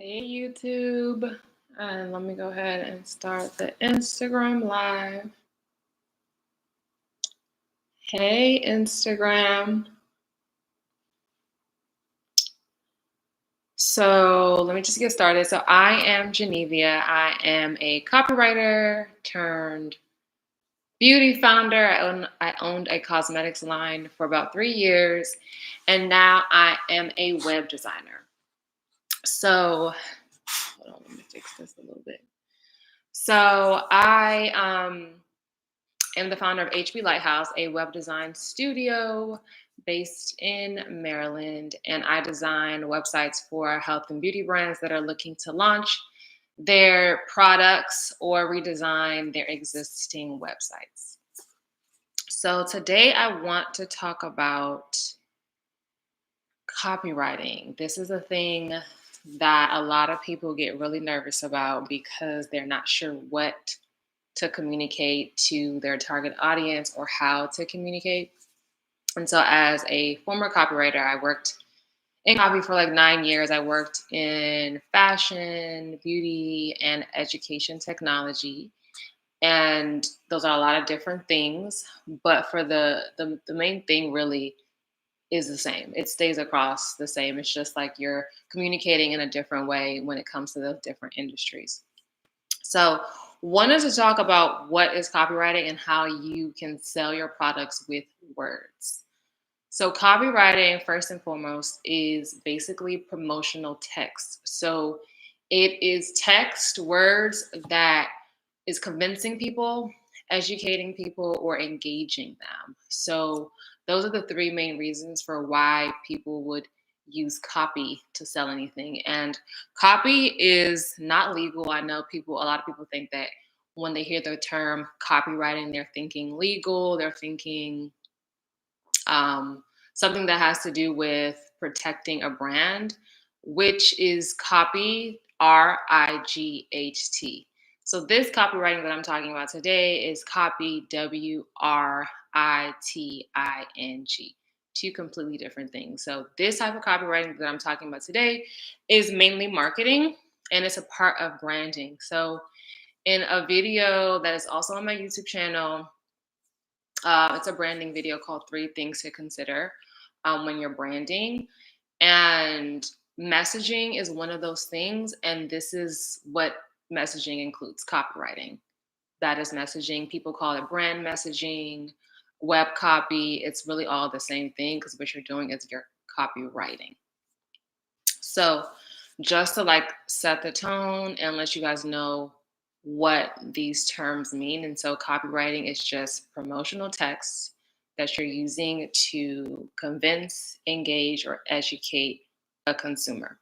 Hey YouTube, and let me go ahead and start the Instagram live. Hey Instagram. So let me just get started. So I am Genevia. I am a copywriter turned beauty founder. I owned a cosmetics line for about 3 years, and now I am a web designer. So hold on, let me fix this a little bit. So I am the founder of HB Lighthouse, a web design studio based in Maryland, and I design websites for health and beauty brands that are looking to launch their products or redesign their existing websites. So today I want to talk about copywriting. This is a thing that a lot of people get really nervous about because they're not sure what to communicate to their target audience or how to communicate. And so, as a former copywriter, I worked in copy for like 9 years. I worked in fashion, beauty, and education technology. And those are a lot of different things. But for the main thing really is the same. It stays across the same. It's just like you're communicating in a different way when it comes to those different industries. So, wanted to talk about what is copywriting and how you can sell your products with words. So, copywriting, first and foremost, is basically promotional text. So, it is text, words that is convincing people, educating people, or engaging them. So, those are the three main reasons for why people would use copy to sell anything. And copy is not legal. I know a lot of people think that when they hear the term copywriting, they're thinking legal, they're thinking something that has to do with protecting a brand, which is copy, Right. So this copywriting that I'm talking about today is copy, Writing. Two completely different things. So this type of copywriting that I'm talking about today is mainly marketing and it's a part of branding. So in a video that is also on my YouTube channel, it's a branding video called Three Things to Consider when you're branding. And messaging is one of those things. And this is what messaging includes: copywriting. That is messaging. People call it brand messaging, web copy. It's really all the same thing because what you're doing is you're copywriting. So just to like set the tone and let you guys know what these terms mean. And so copywriting is just promotional text that you're using to convince, engage, or educate a consumer.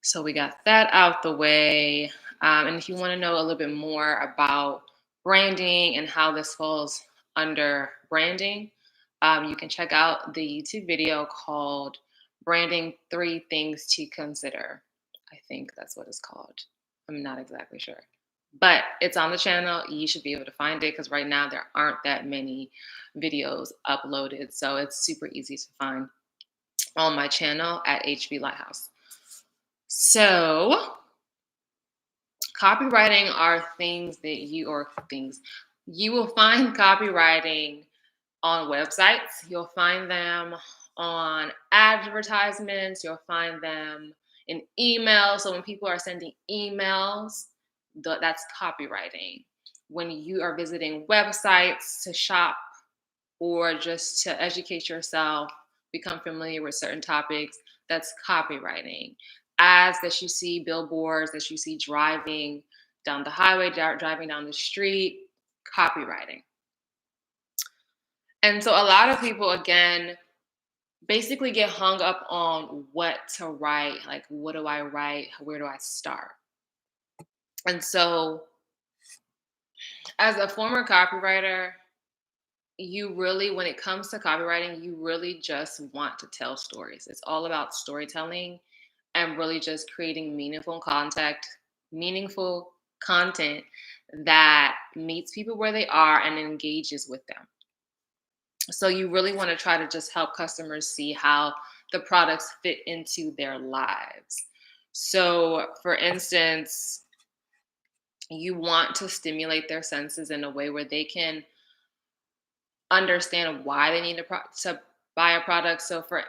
So we got that out the way. And if you want to know a little bit more about branding and how this falls under branding, you can check out the YouTube video called Branding Three Things to Consider. I think that's what it's called. I'm not exactly sure. But it's on the channel. You should be able to find it because right now there aren't that many videos uploaded. So it's super easy to find on my channel at HB Lighthouse. So copywriting are things that you will find copywriting on websites. You'll find them on advertisements. You'll find them in emails. So when people are sending emails, that's copywriting. When you are visiting websites to shop or just to educate yourself, become familiar with certain topics, that's copywriting. Ads that you see, billboards that you see driving down the highway, driving down the street, copywriting. And so a lot of people, again, basically get hung up on what to write. Like, what do I write? Where do I start? And so as a former copywriter, you really, when it comes to copywriting, you really just want to tell stories. It's all about storytelling and really just creating meaningful content that meets people where they are and engages with them. So you really want to try to just help customers see how the products fit into their lives. So, for instance, you want to stimulate their senses in a way where they can understand why they need to buy a product. So, for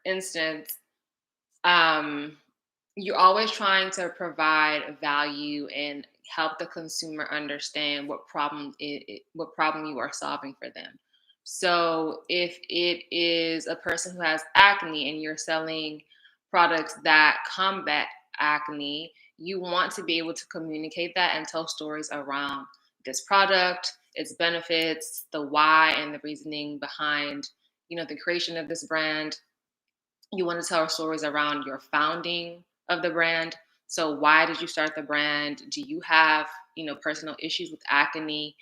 instance, um, you're always trying to provide value and help the consumer understand what problem you are solving for them. So if it is a person who has acne and you're selling products that combat acne, you want to be able to communicate that and tell stories around this product, its benefits, the why and the reasoning behind, the creation of this brand. You want to tell stories around your founding of the brand. So why did you start the brand? Do you have, personal issues with acne?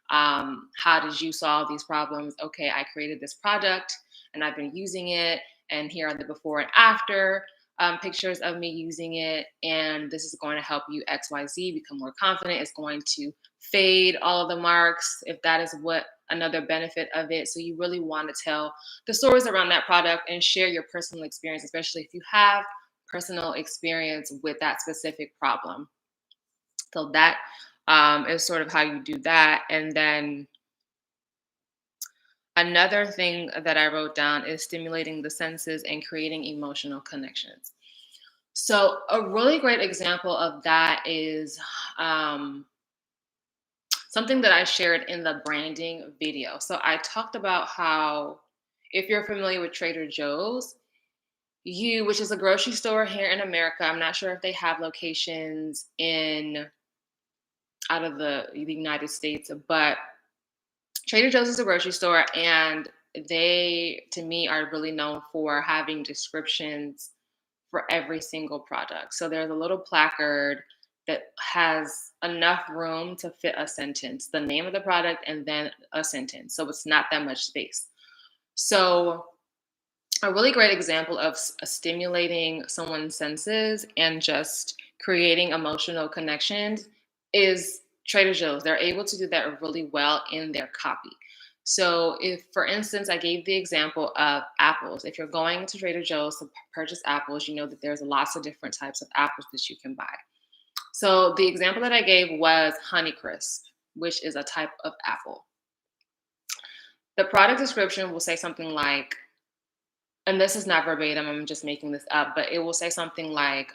How did you solve these problems? Okay, I created this product and I've been using it, and here are the before and after pictures of me using it, and this is going to help you XYZ become more confident. It's going to fade all of the marks if that is what another benefit of it. So you really want to tell the stories around that product and share your personal experience, especially if you have personal experience with that specific problem. So that is sort of how you do that. And then another thing that I wrote down is stimulating the senses and creating emotional connections. So a really great example of that is um, something that I shared in the branding video. So I talked about how, if you're familiar with Trader Joe's, which is a grocery store here in America. I'm not sure if they have locations in out of the United States, but Trader Joe's is a grocery store, and they, to me, are really known for having descriptions for every single product. So there's a little placard that has enough room to fit a sentence, the name of the product, and then a sentence. So it's not that much space. So a really great example of stimulating someone's senses and just creating emotional connections is Trader Joe's. They're able to do that really well in their copy. So, if, for instance, I gave the example of apples, if you're going to Trader Joe's to purchase apples, you know that there's lots of different types of apples that you can buy. So, the example that I gave was Honeycrisp, which is a type of apple. The product description will say something like, and this is not verbatim, I'm just making this up, but it will say something like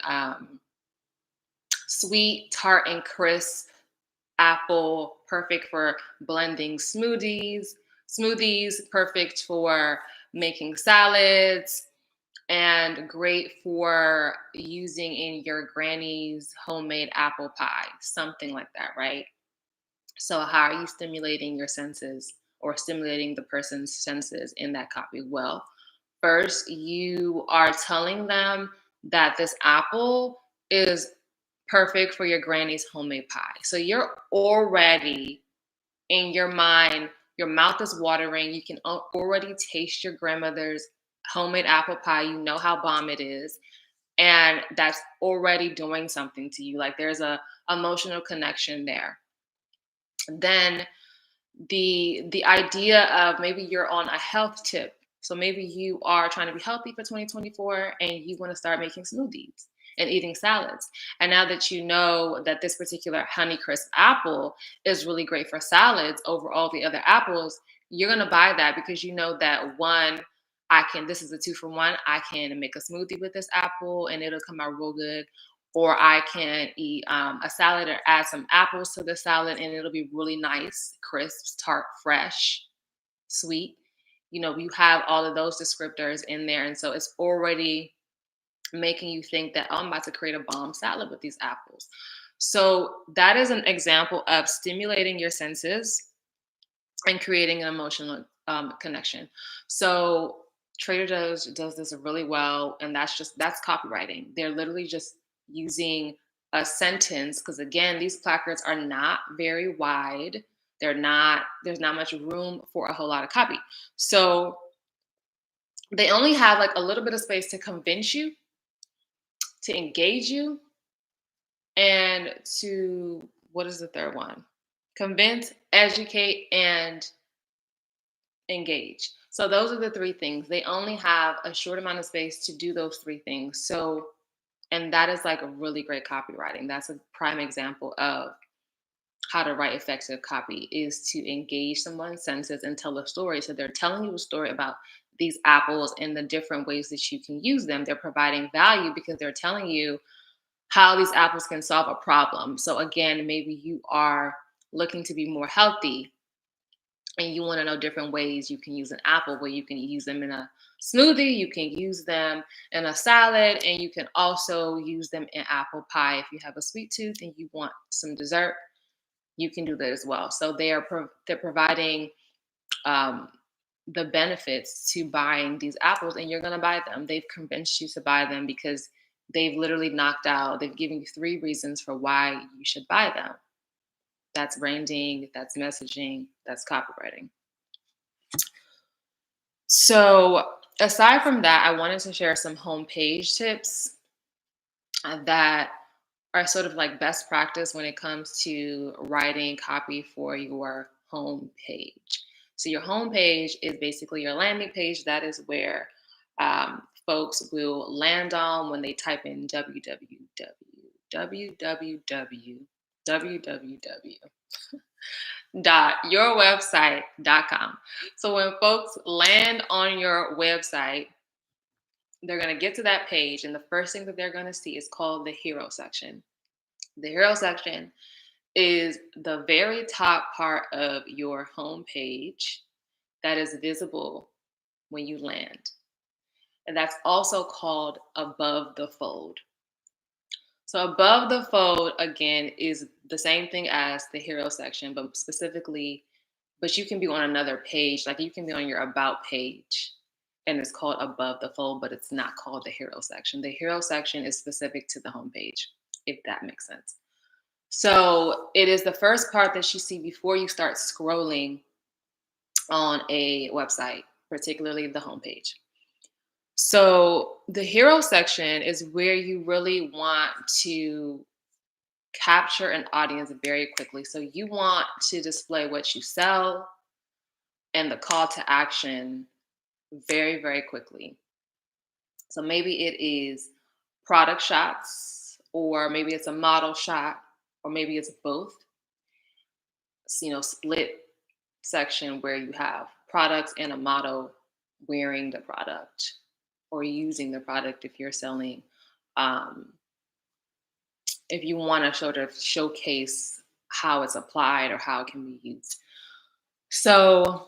sweet, tart, and crisp apple, perfect for blending smoothies, perfect for making salads, and great for using in your granny's homemade apple pie, something like that, right? So, how are you stimulating your senses or stimulating the person's senses in that copy? Well, first, you are telling them that this apple is perfect for your granny's homemade pie. So, you're already in your mind, your mouth is watering. You can already taste your grandmother's homemade apple pie. You know how bomb it is. And that's already doing something to you. Like there's a emotional connection there. Then the idea of maybe you're on a health tip. So maybe you are trying to be healthy for 2024 and you want to start making smoothies and eating salads. And now that you know that this particular Honeycrisp apple is really great for salads over all the other apples, you're going to buy that because you know that one, this is a 2 for 1. I can make a smoothie with this apple and it'll come out real good. Or I can eat a salad or add some apples to the salad and it'll be really nice, crisp, tart, fresh, sweet. You have all of those descriptors in there. And so it's already making you think that, oh, I'm about to create a bomb salad with these apples. So that is an example of stimulating your senses and creating an emotional connection. So Trader Joe's does this really well, and that's copywriting. They're literally just using a sentence because again, these placards are not very wide. There's not much room for a whole lot of copy. So they only have like a little bit of space to convince you, to engage you, and to what is the third one? Convince, educate, and engage. So those are the three things. They only have a short amount of space to do those three things. So, and that is like a really great copywriting. That's a prime example of how to write effective copy is to engage someone's senses and tell a story. So they're telling you a story about these apples and the different ways that you can use them. They're providing value because they're telling you how these apples can solve a problem. So again, maybe you are looking to be more healthy and you want to know different ways you can use an apple, where you can use them in a smoothie, you can use them in a salad, and you can also use them in apple pie. If you have a sweet tooth and you want some dessert, you can do that as well. So they're providing um, the benefits to buying these apples, and you're going to buy them. They've convinced you to buy them because they've literally knocked out. They've given you three reasons for why you should buy them. That's branding, that's messaging, that's copywriting. So aside from that, I wanted to share some homepage tips that are sort of like best practice when it comes to writing copy for your home page. So your home page is basically your landing page. That is where folks will land on when they type in www dot yourwebsite.com. So when folks land on your website, they're going to get to that page, and the first thing that they're going to see is called the hero section. The hero section is the very top part of your home page that is visible when you land. And that's also called above the fold. So above the fold, again, is the same thing as the hero section, but you can be on another page. Like you can be on your about page and it's called above the fold, but it's not called the hero section. The hero section is specific to the homepage, if that makes sense. So it is the first part that you see before you start scrolling on a website, particularly the homepage. So the hero section is where you really want to capture an audience very quickly. So you want to display what you sell and the call to action very, very quickly. So maybe it is product shots, or maybe it's a model shot, or maybe it's both. Split section where you have products and a model wearing the product or using the product if you're selling. If you want to sort of showcase how it's applied or how it can be used. So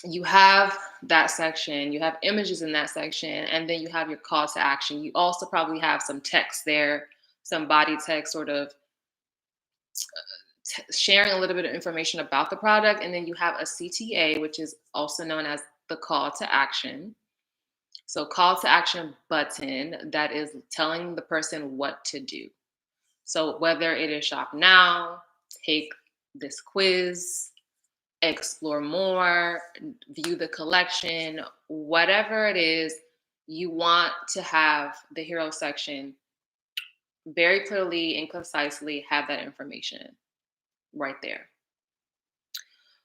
you have that section, you have images in that section, and then you have your call to action. You also probably have some text there, some body text, sort of sharing a little bit of information about the product. And then you have a CTA, which is also known as the call to action. So call to action button that is telling the person what to do. So whether it is shop now, take this quiz, explore more, view the collection, whatever it is, you want to have the hero section very clearly and concisely have that information right there.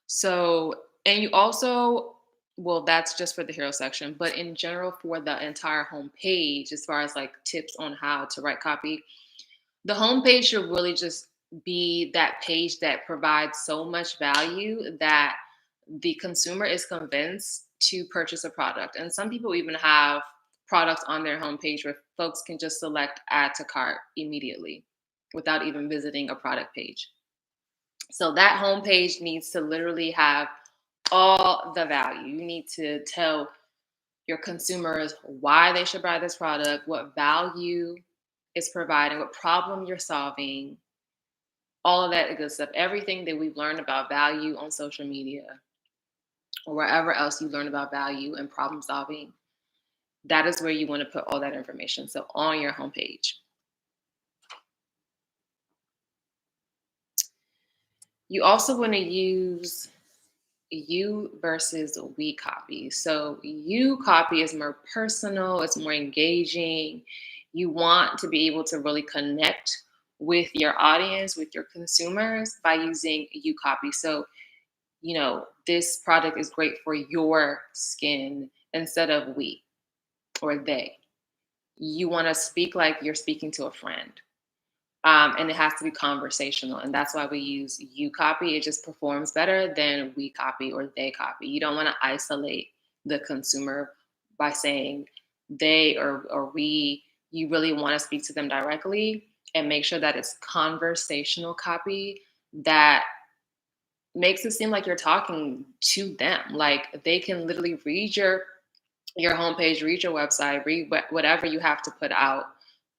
So, and you also, well, that's just for the hero section, but in general for the entire home page, as far as like tips on how to write copy, the homepage should really just be that page that provides so much value that the consumer is convinced to purchase a product. And some people even have products on their homepage where folks can just select add to cart immediately without even visiting a product page. So that homepage needs to literally have all the value. You need to tell your consumers why they should buy this product, what value it's providing, what problem you're solving, all of that good stuff. Everything that we've learned about value on social media or wherever else you learn about value and problem solving, that is where you want to put all that information. So on your homepage. You also want to use you versus we copy. So you copy is more personal, it's more engaging. You want to be able to really connect with your audience, with your consumers by using you copy. So, this product is great for your skin instead of we or they. You want to speak like you're speaking to a friend. And it has to be conversational. And that's why we use you copy. It just performs better than we copy or they copy. You don't want to isolate the consumer by saying they or we. You really want to speak to them directly and make sure that it's conversational copy that makes it seem like you're talking to them. Like they can literally read your homepage, read your website, read whatever you have to put out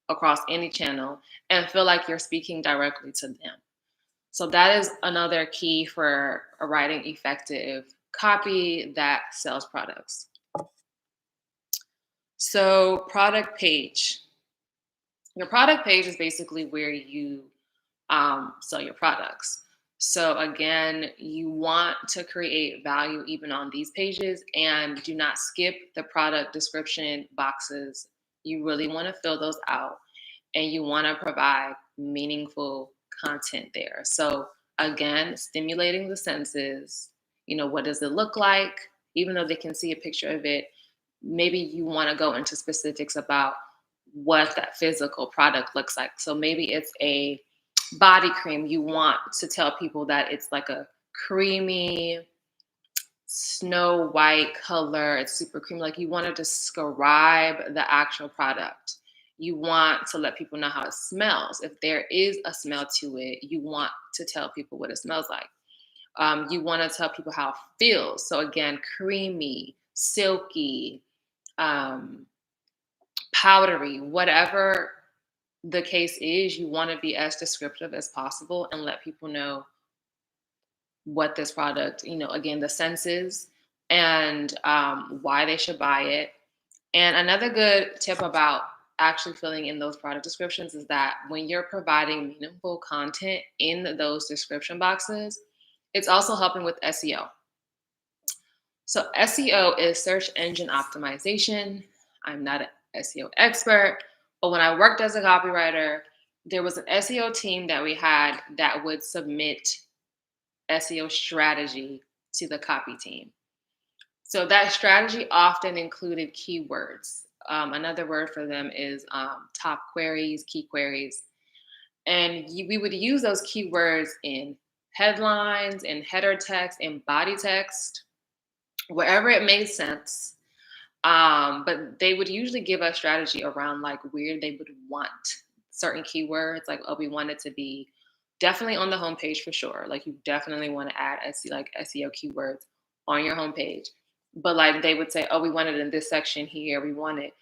across any channel and feel like you're speaking directly to them. So that is another key for writing effective copy that sells products. So product page. Your product page is basically where you sell your products. So again, you want to create value even on these pages and do not skip the product description boxes. You really want to fill those out and you want to provide meaningful content there. So again, stimulating the senses, what does it look like? Even though they can see a picture of it, maybe you want to go into specifics about what that physical product looks like. So maybe it's a body cream. You want to tell people that it's like a creamy snow white color. It's super creamy. Like you want to describe the actual product. You want to let people know how it smells. If there is a smell to it, you want to tell people what it smells like. You want to tell people how it feels. So again, creamy, silky, powdery, whatever the case is, you want to be as descriptive as possible and let people know what this product, again, the senses and why they should buy it. And another good tip about actually filling in those product descriptions is that when you're providing meaningful content in those description boxes, it's also helping with SEO. So SEO is search engine optimization. I'm not an SEO expert, but when I worked as a copywriter, there was an SEO team that we had that would submit SEO strategy to the copy team. So that strategy often included keywords. Another word for them is top queries, key queries. And we would use those keywords in headlines, in header text, in body text, wherever it made sense. But they would usually give us strategy around like where they would want certain keywords. Like, oh, we want it to be definitely on the homepage for sure. Like you definitely want to add SEO keywords on your homepage. But like they would say, oh, we want it in this section here. We want it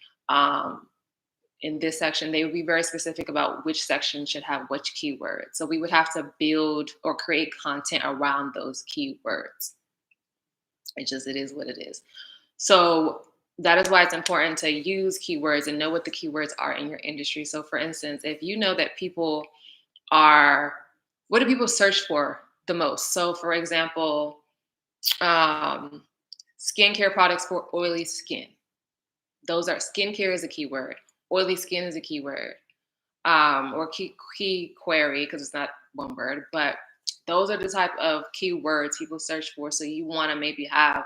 in this section. They would be very specific about which section should have which keywords. So we would have to build or create content around those keywords. It is what it is. So that is why it's important to use keywords and know what the keywords are in your industry. So for instance, if you know that what do people search for the most? So for example, skincare products for oily skin. Those are skincare is a keyword. Oily skin is a keyword. Or key query, because it's not one word, but those are the type of keywords people search for. So you want to maybe have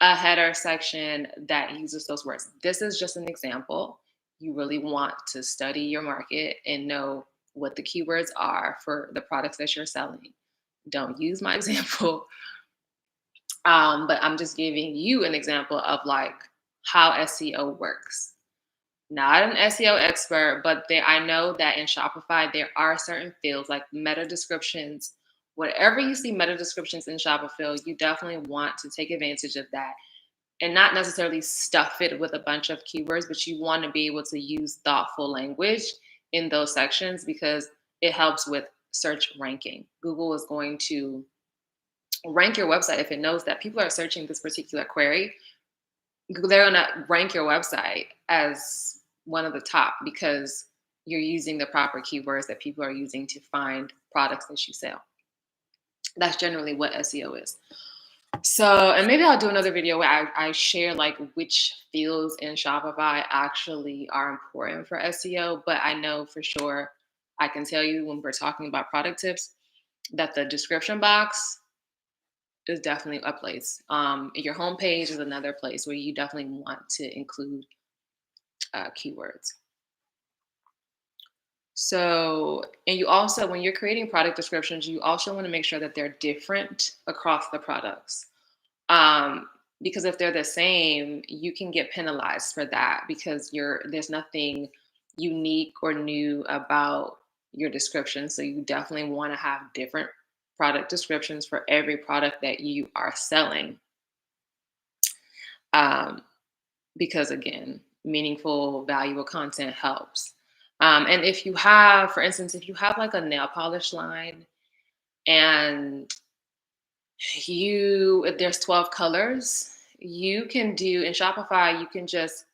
a header section that uses those words. This is just an example. You really want to study your market and know what the keywords are for the products that you're selling. Don't use my example. But I'm just giving you an example of like how SEO works. Not an SEO expert, but I know that in Shopify, there are certain fields like meta descriptions. Whatever you see meta descriptions in Shopify, you definitely want to take advantage of that and not necessarily stuff it with a bunch of keywords, but you want to be able to use thoughtful language in those sections because it helps with search ranking. Google is going to rank your website if it knows that people are searching this particular query. They're going to rank your website as one of the top because you're using the proper keywords that people are using to find products that you sell. That's generally what SEO is. So, and maybe I'll do another video where I share like which fields in Shopify actually are important for SEO. But I know for sure, I can tell you when we're talking about product tips, that the description box is definitely a place. Your homepage is another place where you definitely want to include keywords. So, and you also, when you're creating product descriptions, you also want to make sure that they're different across the products. Um, because if they're the same, you can get penalized for that because there's nothing unique or new about your description. So you definitely want to have different product descriptions for every product that you are selling. Um, because again, meaningful, valuable content helps. And if you have, for instance, if you have like a nail polish line and if there's 12 colors, you can do in Shopify, you can just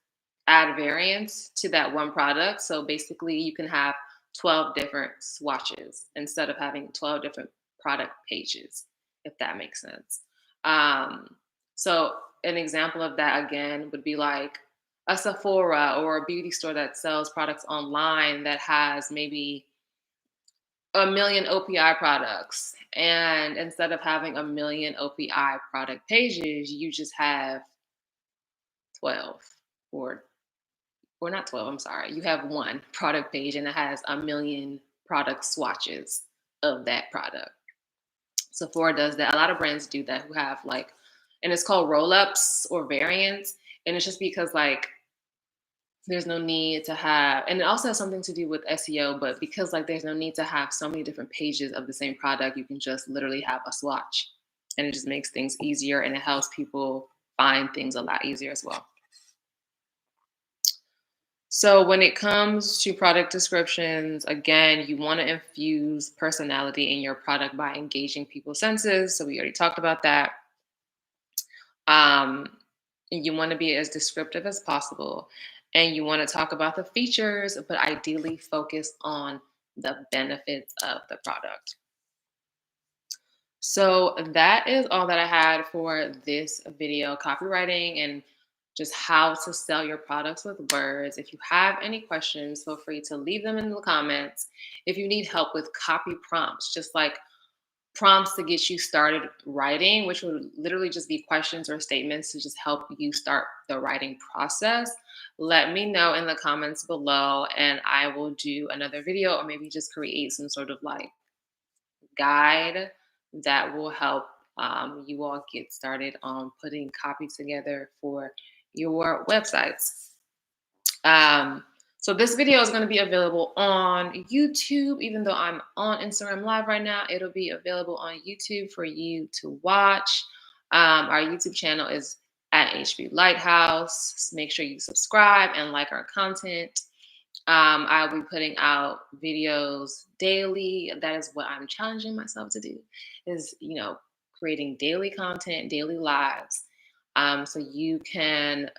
add variants to that one product. So basically you can have 12 different swatches instead of having 12 different product pages, if that makes sense. Um, so an example of that again would be like a Sephora or a beauty store that sells products online that has maybe a million OPI products. And instead of having a million OPI product pages, you just have 12 or or not 12, I'm sorry. You have one product page and it has a million product swatches of that product. Sephora does that. A lot of brands do that who have like, and it's called roll-ups or variants. And it's just because like there's no need to have, and it also has something to do with SEO, but because like there's no need to have so many different pages of the same product, you can just literally have a swatch. And it just makes things easier and it helps people find things a lot easier as well. So when it comes to product descriptions, again, you want to infuse personality in your product by engaging people's senses. So we already talked about that. Um, you want to be as descriptive as possible, and you want to talk about the features, but ideally focus on the benefits of the product. So that is all that I had for this video, copywriting and just how to sell your products with words. If you have any questions, feel free to leave them in the comments. If you need help with copy prompts, just like prompts to get you started writing, which would literally just be questions or statements to just help you start the writing process, let me know in the comments below and I will do another video or maybe just create some sort of like guide that will help you all get started on putting copy together for your websites. Um, so this video is going to be available on YouTube, even though I'm on Instagram Live right now. It'll be available on YouTube for you to watch. Our YouTube channel is at HB Lighthouse. Make sure you subscribe and like our content. I'll be putting out videos daily. That is what I'm challenging myself to do is, creating daily content, daily lives. So you can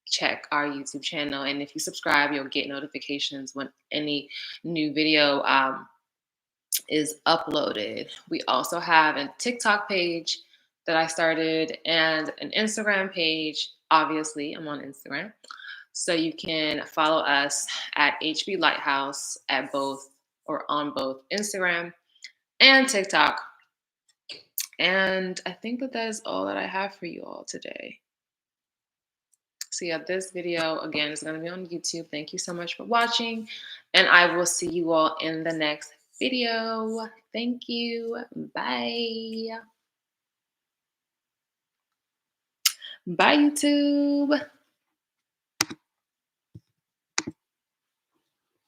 check our YouTube channel. And if you subscribe, you'll get notifications when any new video is uploaded. We also have a TikTok page that I started and an Instagram page. Obviously, I'm on Instagram. So you can follow us at HB Lighthouse at both or on both Instagram and TikTok. And I think that is all that I have for you all today. So yeah, this video again is going to be on YouTube. Thank you so much for watching, and I will see you all in the next video. Thank you. Bye. Bye, YouTube.